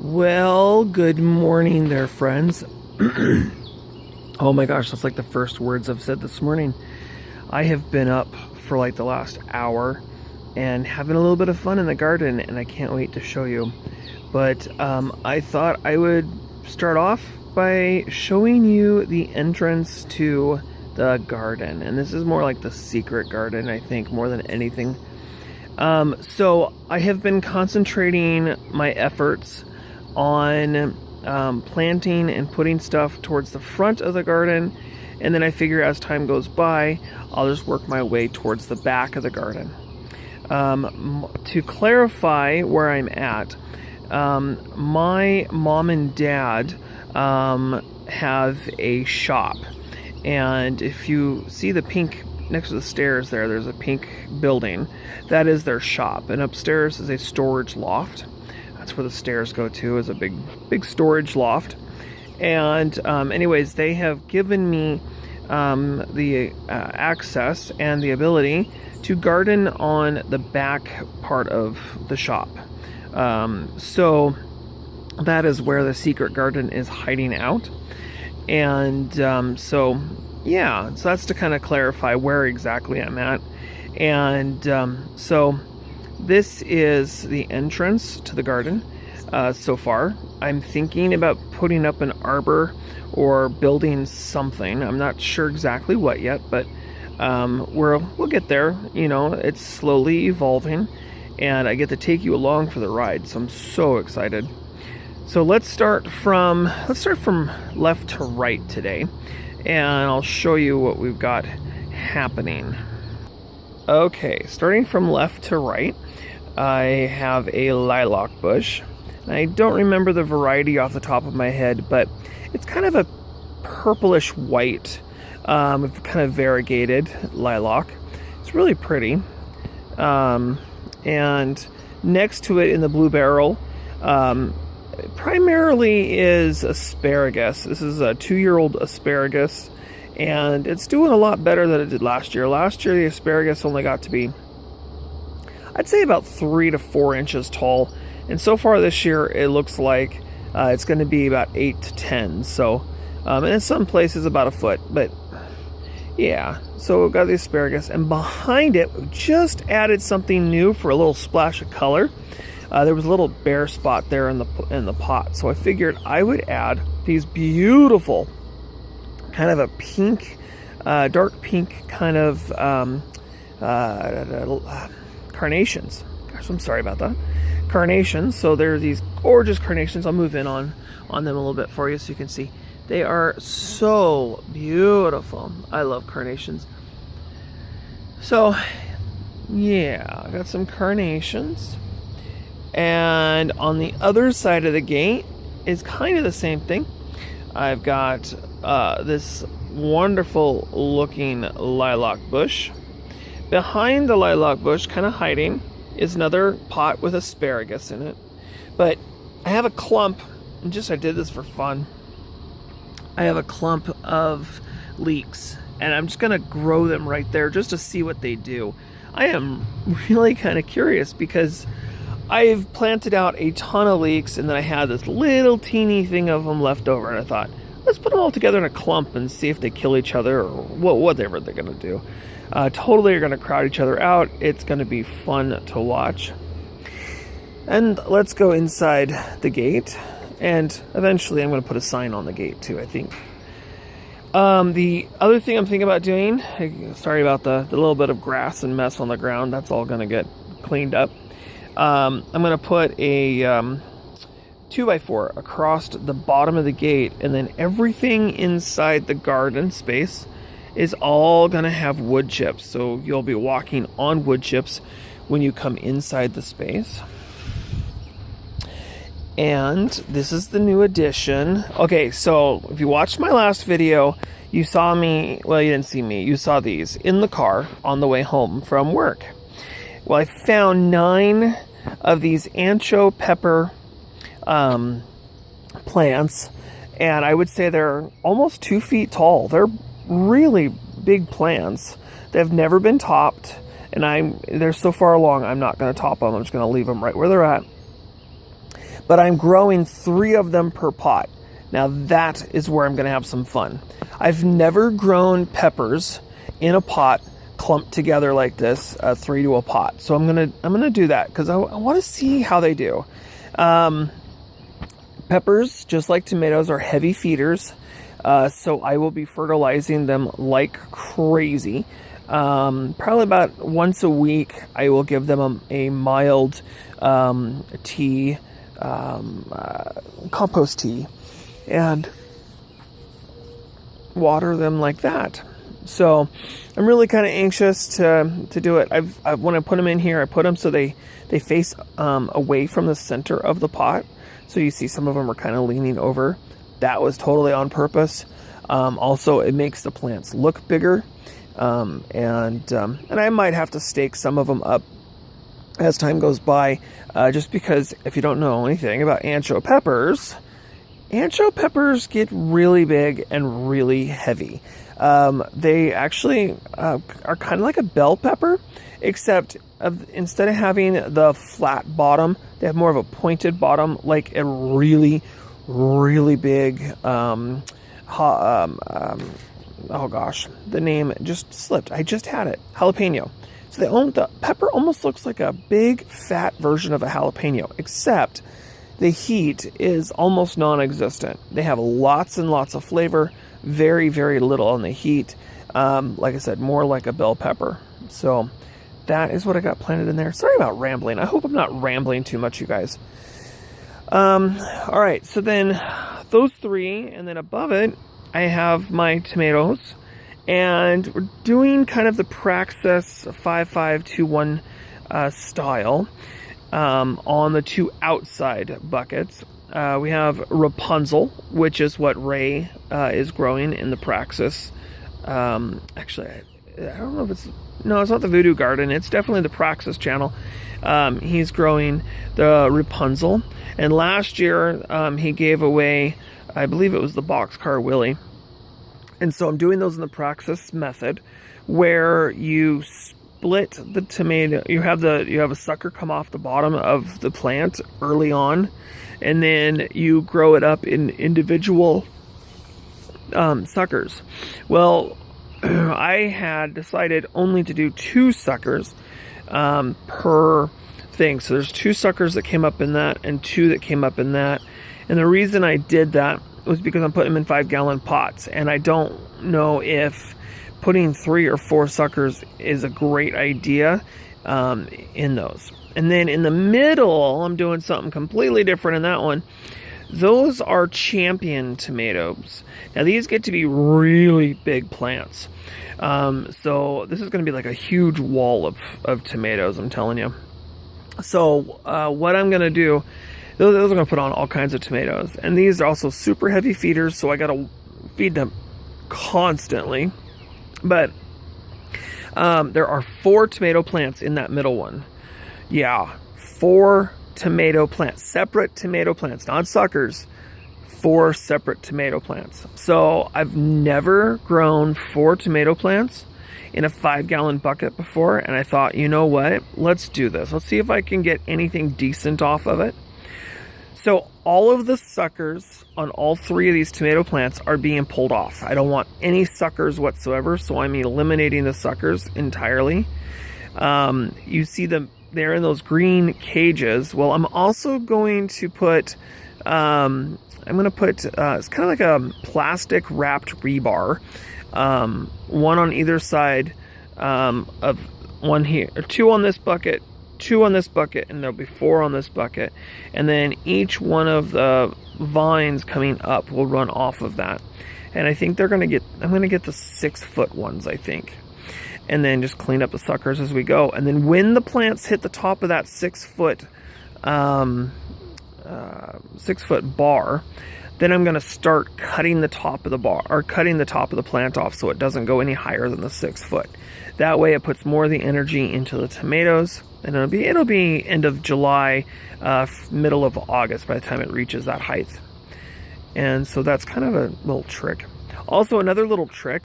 Well, good morning there, friends. Oh my gosh, that's like the first words I've said this morning. I have been up for like the last hour and having a little bit of fun in the garden, and I can't wait to show you. But I thought I would start off by showing you the entrance to the garden. And this is more like the secret garden, I think, more than anything. So I have been concentrating my efforts on planting and putting stuff towards the front of the garden, and then I figure as time goes by I'll just work my way towards the back of the garden. To clarify where I'm at, my mom and dad have a shop, and if you see the pink next to the stairs there's a pink building. That is their shop, and upstairs is a storage loft. That's where the stairs go to, is a big storage loft. And anyways, they have given me the access and the ability to garden on the back part of the shop. So that is where the secret garden is hiding out. And so that's to kind of clarify where exactly I'm at. And so this is the entrance to the garden. So far, I'm thinking about putting up an arbor or building something. I'm not sure exactly what yet, but we'll get there. You know, it's slowly evolving, and I get to take you along for the ride. So I'm so excited. So let's start from left to right today, and I'll show you what we've got happening. Okay, starting from left to right, I have a lilac bush. I don't remember the variety off the top of my head, but it's kind of a purplish white, kind of variegated lilac. It's really pretty. And next to it in the blue barrel, primarily is asparagus. This is a 2-year-old asparagus, and it's doing a lot better than it did last year. Last year, the asparagus only got to be, I'd say, about 3 to 4 inches tall. And so far this year, it looks like it's going to be about 8 to 10. So, and in some places about a foot. But yeah, so we've got the asparagus, and behind it, we just added something new for a little splash of color. There was a little bare spot there in the pot, so I figured I would add these beautiful, kind of a pink, dark pink kind of carnations. Gosh, I'm sorry about that. Carnations. So there are these gorgeous carnations. I'll move in on them a little bit for you so you can see. They are so beautiful. I love carnations. So yeah, I got some carnations. And on the other side of the gate is kind of the same thing. I've got this wonderful looking lilac bush. Behind the lilac bush, kind of hiding, is another pot with asparagus in it. But I have a clump, and I did this for fun. I have a clump of leeks, and I'm just going to grow them right there just to see what they do. I am really kind of curious because I've planted out a ton of leeks, and then I had this little teeny thing of them left over, and I thought, let's put them all together in a clump and see if they kill each other or whatever they're going to do. Totally are going to crowd each other out. It's going to be fun to watch. And let's go inside the gate. And eventually I'm going to put a sign on the gate too, I think. The other thing I'm thinking about doing, sorry about the little bit of grass and mess on the ground. That's all going to get cleaned up. I'm going to put a 2x4 across the bottom of the gate, and then everything inside the garden space is all going to have wood chips. So you'll be walking on wood chips when you come inside the space. And this is the new addition. Okay, so if you watched my last video, you saw me, well, you didn't see me, you saw these in the car on the way home from work. Well, I found 9 of these ancho pepper plants, and I would say they're almost 2 feet tall. They're really big plants. They've never been topped, and they're so far along I'm not going to top them. I'm just going to leave them right where they're at. but I'm growing 3 of them per pot. Now that is where I'm going to have some fun. I've never grown peppers in a pot clumped together like this, 3 to a pot. So I'm gonna do that because I want to see how they do. Peppers, just like tomatoes, are heavy feeders, so I will be fertilizing them like crazy. Probably about once a week, I will give them a mild tea, compost tea, and water them like that. So I'm really kind of anxious to do it. When I put them in here, I put them so they face away from the center of the pot. So you see some of them are kind of leaning over. That was totally on purpose. Also, it makes the plants look bigger. And I might have to stake some of them up as time goes by, just because if you don't know anything about ancho peppers get really big and really heavy. They actually are kind of like a bell pepper, except instead of having the flat bottom, they have more of a pointed bottom, like a really, really big, oh gosh, the name just slipped. I just had it. Jalapeno. So the pepper almost looks like a big fat version of a jalapeno, except the heat is almost non-existent. They have lots and lots of flavor, very, very little on the heat. Like I said, more like a bell pepper. So that is what I got planted in there. Sorry about rambling. I hope I'm not rambling too much, you guys. All right, so then those 3, and then above it, I have my tomatoes. And we're doing kind of the Praxis 5521 style on the 2 outside buckets. We have Rapunzel, which is what Ray is growing in the Praxis. Actually, I don't know if it's not the Voodoo Garden. It's definitely the Praxis channel. He's growing the Rapunzel. And last year, he gave away, I believe it was the Boxcar Willie. And so I'm doing those in the Praxis method, where you split the tomato. You have a sucker come off the bottom of the plant early on, and then you grow it up in individual suckers. Well, I had decided only to do 2 suckers per thing. So there's 2 suckers that came up in that, and 2 that came up in that. And the reason I did that was because I'm putting them in 5-gallon pots, and I don't know if putting 3 or 4 suckers is a great idea in those. And then in the middle, I'm doing something completely different in that one. Those are champion tomatoes. Now these get to be really big plants. So this is going to be like a huge wall of tomatoes, I'm telling you. So what I'm going to do, those are going to put on all kinds of tomatoes. And these are also super heavy feeders, so I got to feed them constantly. But there are 4 tomato plants in that middle one. Yeah, 4 tomato plants, separate tomato plants, not suckers. 4 separate tomato plants. So I've never grown 4 tomato plants in a 5-gallon bucket before, and I thought, you know what? Let's do this. Let's see if I can get anything decent off of it. So all of the suckers on all 3 of these tomato plants are being pulled off. I don't want any suckers whatsoever, so I'm eliminating the suckers entirely. You see them there in those green cages. Well, I'm also going to put, it's kind of like a plastic wrapped rebar, one on either side of one here, or 2 on this bucket, 2 on this bucket, and there'll be 4 on this bucket. And then each one of the vines coming up will run off of that. And I think I'm going to get the 6-foot ones, I think. And then just clean up the suckers as we go. And then when the plants hit the top of that 6-foot 6-foot bar, then I'm going to start cutting the top of the bar, or cutting the top of the plant off so it doesn't go any higher than the 6 foot. That way it puts more of the energy into the tomatoes, and it'll be end of July, middle of August by the time it reaches that height. And so that's kind of a little trick. Also, another little trick